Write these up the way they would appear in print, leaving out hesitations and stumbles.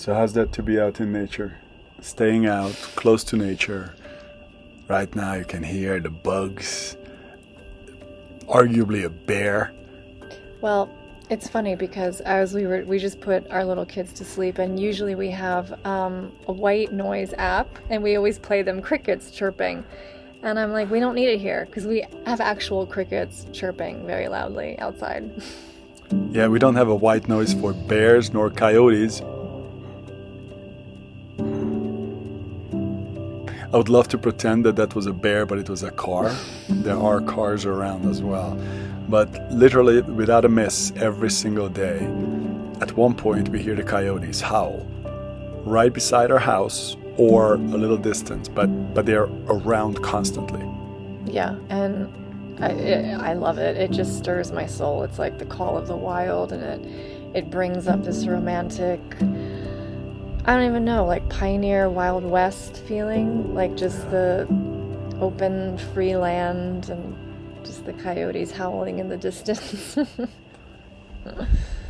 So how's that to be out in nature? Staying out, close to nature. Right now you can hear the bugs. Arguably a bear. Well, it's funny because we just put our little kids to sleep, and usually we have a white noise app, and we always play them crickets chirping. And I'm like, we don't need it here because we have actual crickets chirping very loudly outside. Yeah, we don't have a white noise for bears nor coyotes. I would love to pretend that that was a bear, but it was a car. There are cars around as well. But literally, without a miss, every single day, at one point we hear the coyotes howl right beside our house or a little distance, but they're around constantly. Yeah, and I love it. It just stirs my soul. It's like the call of the wild, and it brings up this romantic, I don't even know, like pioneer Wild West feeling, like just the open free land and just the coyotes howling in the distance.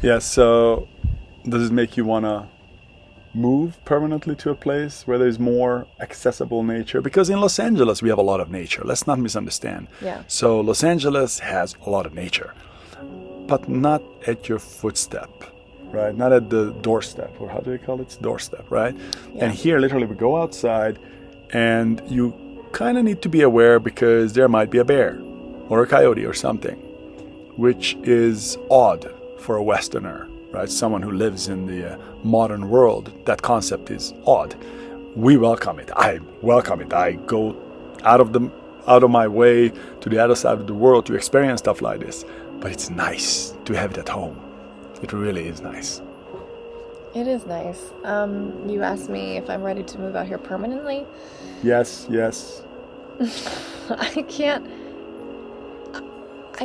Yeah, so does it make you want to move permanently to a place where there's more accessible nature? Because in Los Angeles we have a lot of nature, let's not misunderstand. Yeah. So Los Angeles has a lot of nature, but not at your footstep, right? Not at the doorstep, or how do they call it? It's doorstep, right? Yeah. And here literally we go outside and you kind of need to be aware because there might be a bear or a coyote or something, which is odd for a Westerner, right? Someone who lives in the modern world. That concept is odd. We welcome it. I welcome it. I go out of my way to the other side of the world to experience stuff like this. But it's nice to have it at home. It really is nice. It is nice. You asked me if I'm ready to move out here permanently. Yes. I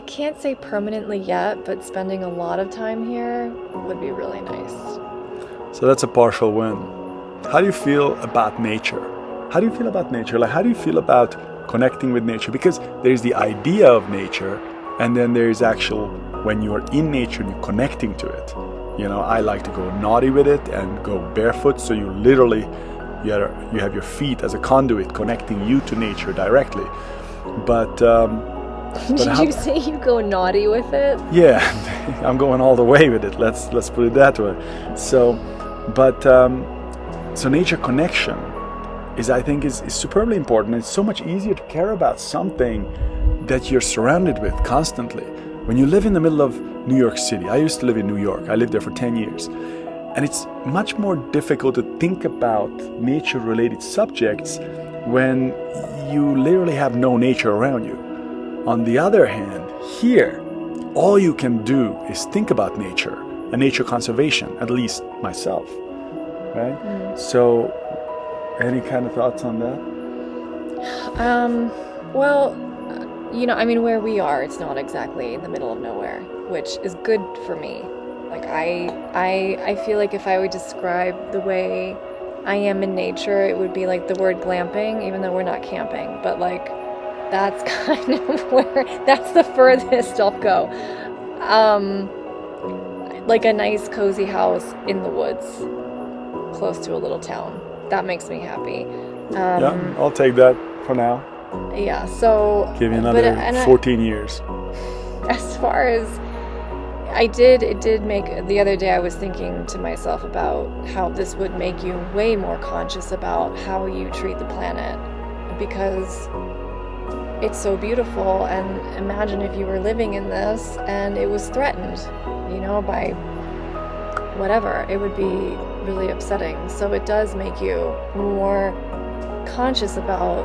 can't say permanently yet, but spending a lot of time here would be really nice. So that's a partial win. How do you feel about nature? How do you feel about nature? Like, how do you feel about connecting with nature? Because there's the idea of nature, and then there's actual, when you're in nature and you're connecting to it. You know, I like to go naughty with it and go barefoot, so you literally, you have your feet as a conduit connecting you to nature directly. But did you say you go naughty with it? Yeah, I'm going all the way with it. Let's put it that way. So nature connection I think is superbly important. It's so much easier to care about something that you're surrounded with constantly. When you live in the middle of New York City, I used to live in New York. I lived there for 10 years. And it's much more difficult to think about nature-related subjects when you literally have no nature around you. On the other hand, here, all you can do is think about nature and nature conservation, at least myself, right? So, any kind of thoughts on that? Well, you know, I mean, where we are, it's not exactly in the middle of nowhere, which is good for me. Like, I feel like if I would describe the way I am in nature, it would be like the word glamping, even though we're not camping, but like, that's kind of that's the furthest I'll go. Like a nice cozy house in the woods, close to a little town. That makes me happy. Yeah, I'll take that for now. Yeah, so... Give you another 14 years. As far as... it did make... The other day I was thinking to myself about how this would make you way more conscious about how you treat the planet. Because it's so beautiful, and imagine if you were living in this and it was threatened, you know, by whatever. It would be really upsetting. So it does make you more conscious about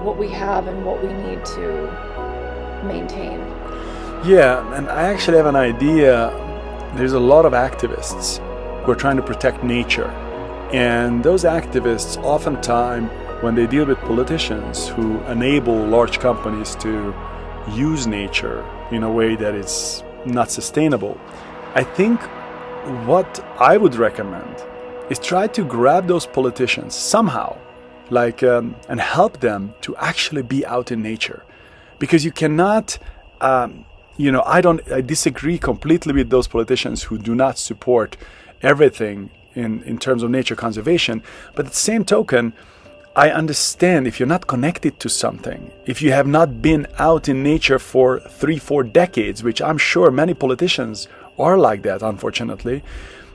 what we have and what we need to maintain. Yeah, and I actually have an idea. There's a lot of activists who are trying to protect nature. And those activists oftentimes, when they deal with politicians who enable large companies to use nature in a way that is not sustainable, I think what I would recommend is try to grab those politicians somehow, and help them to actually be out in nature. Because you cannot, I disagree completely with those politicians who do not support everything in terms of nature conservation. But at the same token, I understand if you're not connected to something, if you have not been out in nature for 3-4 decades, which I'm sure many politicians are like that, unfortunately,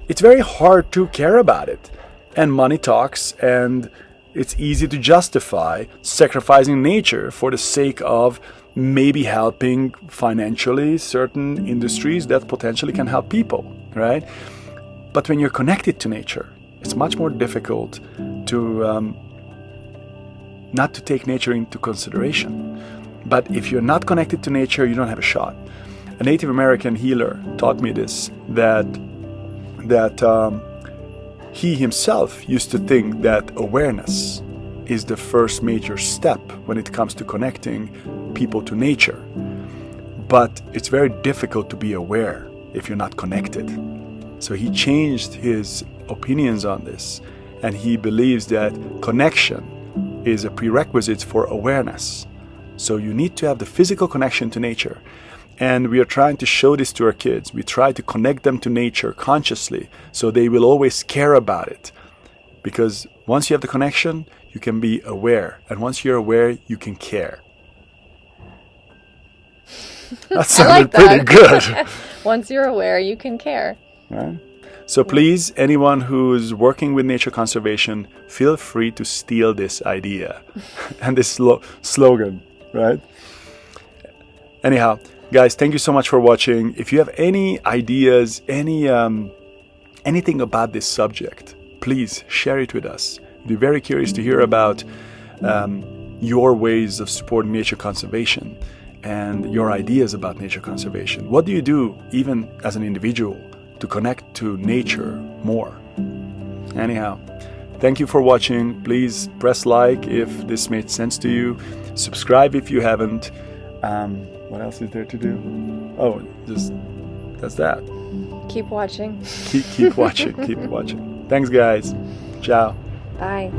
it's very hard to care about it. And money talks, and it's easy to justify sacrificing nature for the sake of maybe helping financially certain industries that potentially can help people, right? But when you're connected to nature, it's much more difficult to not to take nature into consideration. But if you're not connected to nature, you don't have a shot. A Native American healer taught me this, that he himself used to think that awareness is the first major step when it comes to connecting people to nature. But it's very difficult to be aware if you're not connected. So he changed his opinions on this, and he believes that connection is a prerequisite for awareness. So you need to have the physical connection to nature. And we are trying to show this to our kids. We try to connect them to nature consciously so they will always care about it. Because once you have the connection, you can be aware. And once you're aware, you can care. That sounded pretty good. Once you're aware, you can care. Right? So please, anyone who's working with nature conservation, feel free to steal this idea and this slogan, right? Anyhow, guys, thank you so much for watching. If you have any ideas, anything about this subject, please share it with us. We'd be very curious to hear about your ways of supporting nature conservation and your ideas about nature conservation. What do you do, even as an individual, to connect to nature more? Anyhow, thank you for watching. Please press like if this made sense to you. Subscribe if you haven't. What else is there to do? Oh, just that's that. Keep watching. Keep watching. Keep watching. Thanks, guys. Ciao. Bye.